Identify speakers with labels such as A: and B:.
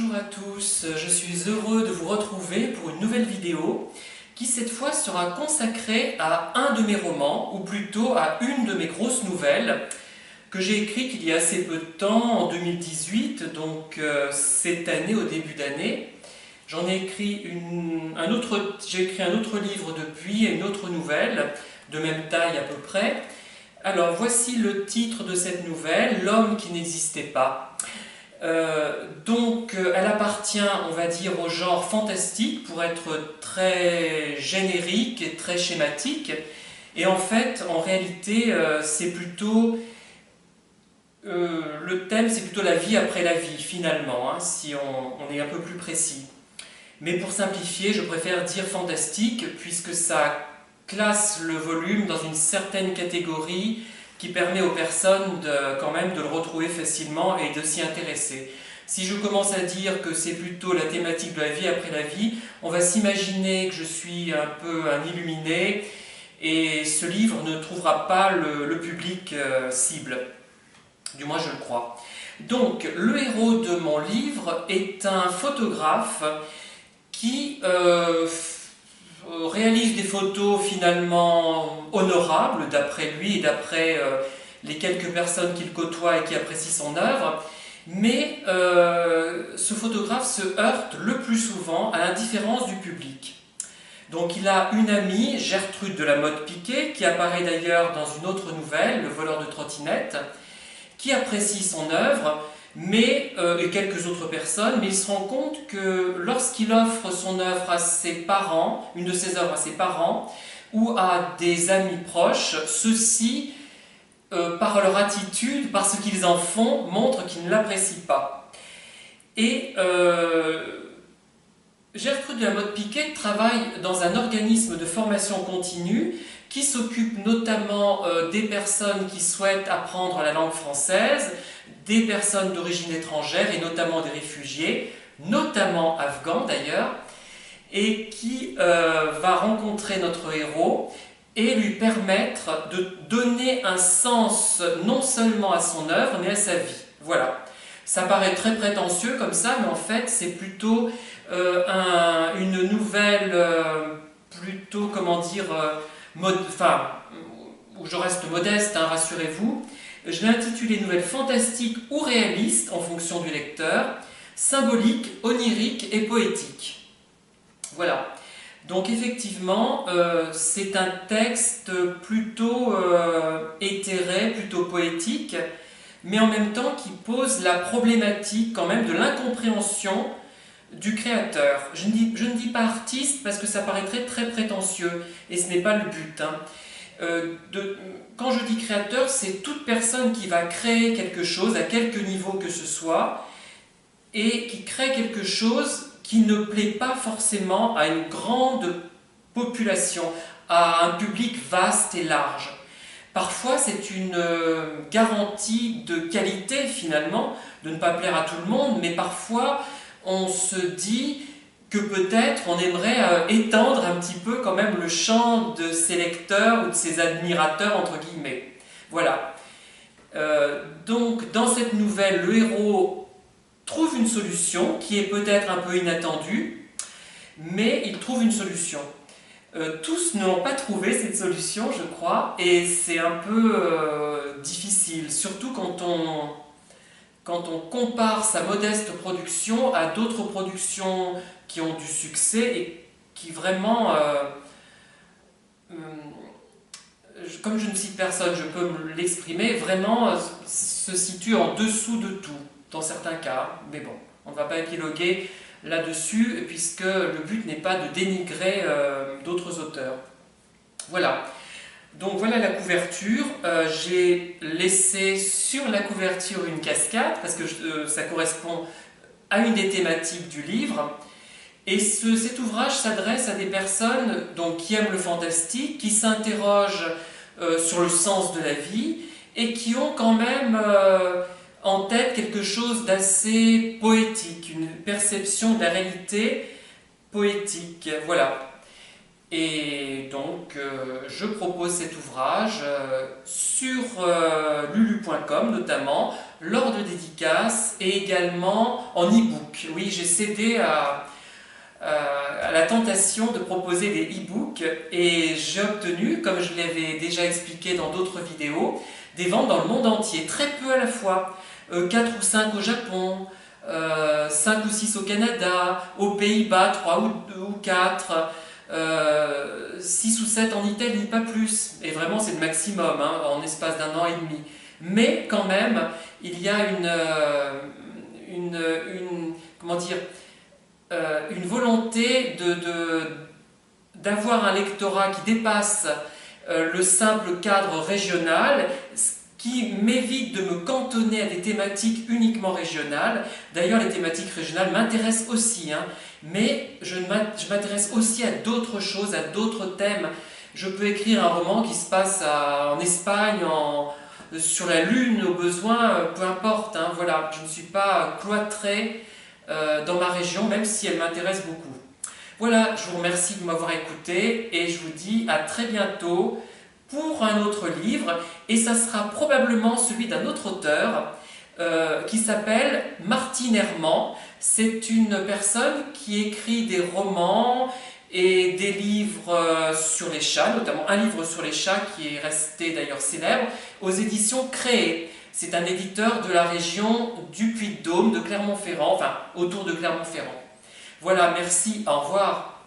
A: Bonjour à tous, je suis heureux de vous retrouver pour une nouvelle vidéo qui cette fois sera consacrée à un de mes romans, ou plutôt à une de mes grosses nouvelles que j'ai écrite il y a assez peu de temps, en 2018, donc cette année, au début d'année. J'en ai écrit j'ai écrit un autre livre depuis, une autre nouvelle, de même taille à peu près. Alors voici le titre de cette nouvelle, L'homme qui n'existait pas. Elle appartient, on va dire, au genre fantastique pour être très générique et très schématique. Et en fait, en réalité, c'est plutôt le thème, c'est plutôt la vie après la vie, finalement, hein, si on est un peu plus précis. Mais pour simplifier, je préfère dire fantastique, puisque ça classe le volume dans une certaine catégorie qui permet aux personnes quand même de le retrouver facilement et de s'y intéresser. Si je commence à dire que c'est plutôt la thématique de la vie après la vie, on va s'imaginer que je suis un peu un illuminé et ce livre ne trouvera pas le public cible. Du moins je le crois. Donc le héros de mon livre est un photographe qui réalise des photos finalement honorables d'après lui et d'après les quelques personnes qu'il côtoie et qui apprécient son œuvre, mais ce photographe se heurte le plus souvent à l'indifférence du public. Donc il a une amie, Gertrude de la Motte-Piquet, qui apparaît d'ailleurs dans une autre nouvelle, Le voleur de trottinette, qui apprécie son œuvre, et quelques autres personnes, mais il se rend compte que lorsqu'il offre son œuvre à ses parents, une de ses œuvres à ses parents, ou à des amis proches, ceux-ci, par leur attitude, par ce qu'ils en font, montrent qu'ils ne l'apprécient pas. Et Gertrude de la Motte-Piquet travaille dans un organisme de formation continue qui s'occupe notamment des personnes qui souhaitent apprendre la langue française, des personnes d'origine étrangère et notamment des réfugiés, notamment afghans d'ailleurs, et qui va rencontrer notre héros et lui permettre de donner un sens non seulement à son œuvre mais à sa vie. Voilà. Ça paraît très prétentieux comme ça, mais en fait c'est plutôt une nouvelle plutôt, comment dire, où je reste modeste, hein, rassurez-vous. Je l'ai intitulé Nouvelle fantastique ou réaliste en fonction du lecteur, symbolique, onirique et poétique. Voilà. Donc effectivement, c'est un texte plutôt éthéré, plutôt poétique, mais en même temps qui pose la problématique quand même de l'incompréhension du créateur. Je ne dis pas artiste parce que ça paraîtrait très prétentieux et ce n'est pas le but. Hein. Quand je dis créateur, c'est toute personne qui va créer quelque chose à quelque niveau que ce soit et qui crée quelque chose qui ne plaît pas forcément à une grande population, à un public vaste et large. Parfois, c'est une garantie de qualité finalement, de ne pas plaire à tout le monde, mais parfois on se dit que peut-être on aimerait étendre un petit peu quand même le champ de ses lecteurs ou de ses admirateurs, entre guillemets. Voilà. Donc dans cette nouvelle, le héros trouve une solution qui est peut-être un peu inattendue, mais il trouve une solution. Tous n'ont pas trouvé cette solution, je crois, et c'est un peu difficile, surtout quand on compare sa modeste production à d'autres productions qui ont du succès et qui vraiment, comme je ne cite personne, je peux me l'exprimer, vraiment se situent en dessous de tout, dans certains cas. Mais bon, on ne va pas épiloguer là-dessus, puisque le but n'est pas de dénigrer d'autres auteurs. Voilà. Donc voilà la couverture. J'ai laissé sur la couverture une cascade, parce que ça correspond à une des thématiques du livre. Et cet ouvrage s'adresse à des personnes donc, qui aiment le fantastique, qui s'interrogent sur le sens de la vie, et qui ont quand même en tête quelque chose d'assez poétique, une perception de la réalité poétique. Voilà. Et donc, je propose cet ouvrage sur lulu.com notamment, lors de dédicaces et également en e-book. Oui, j'ai cédé à la tentation de proposer des e-books et j'ai obtenu, comme je l'avais déjà expliqué dans d'autres vidéos, des ventes dans le monde entier, très peu à la fois, 4 ou 5 au Japon, 5 ou 6 au Canada, aux Pays-Bas 3 ou 4, 6 ou 7 en Italie, pas plus. Et vraiment c'est le maximum, hein, en espace d'un an et demi. Mais quand même, il y a comment dire, une volonté d'avoir un lectorat qui dépasse le simple cadre régional, ce qui m'évite de me cantonner à des thématiques uniquement régionales. D'ailleurs, les thématiques régionales m'intéressent aussi, hein, mais je m'intéresse aussi à d'autres choses, à d'autres thèmes. Je peux écrire un roman qui se passe en Espagne, sur la Lune, au besoin, peu importe. Hein, voilà, je ne suis pas cloîtré dans ma région, même si elle m'intéresse beaucoup. Voilà, je vous remercie de m'avoir écouté et je vous dis à très bientôt pour un autre livre, et ça sera probablement celui d'un autre auteur qui s'appelle Martine Herman. C'est une personne qui écrit des romans et des livres sur les chats, notamment un livre sur les chats qui est resté d'ailleurs célèbre, aux éditions Créé. C'est un éditeur de la région du Puy-de-Dôme, de Clermont-Ferrand, enfin autour de Clermont-Ferrand. Voilà, merci, au revoir.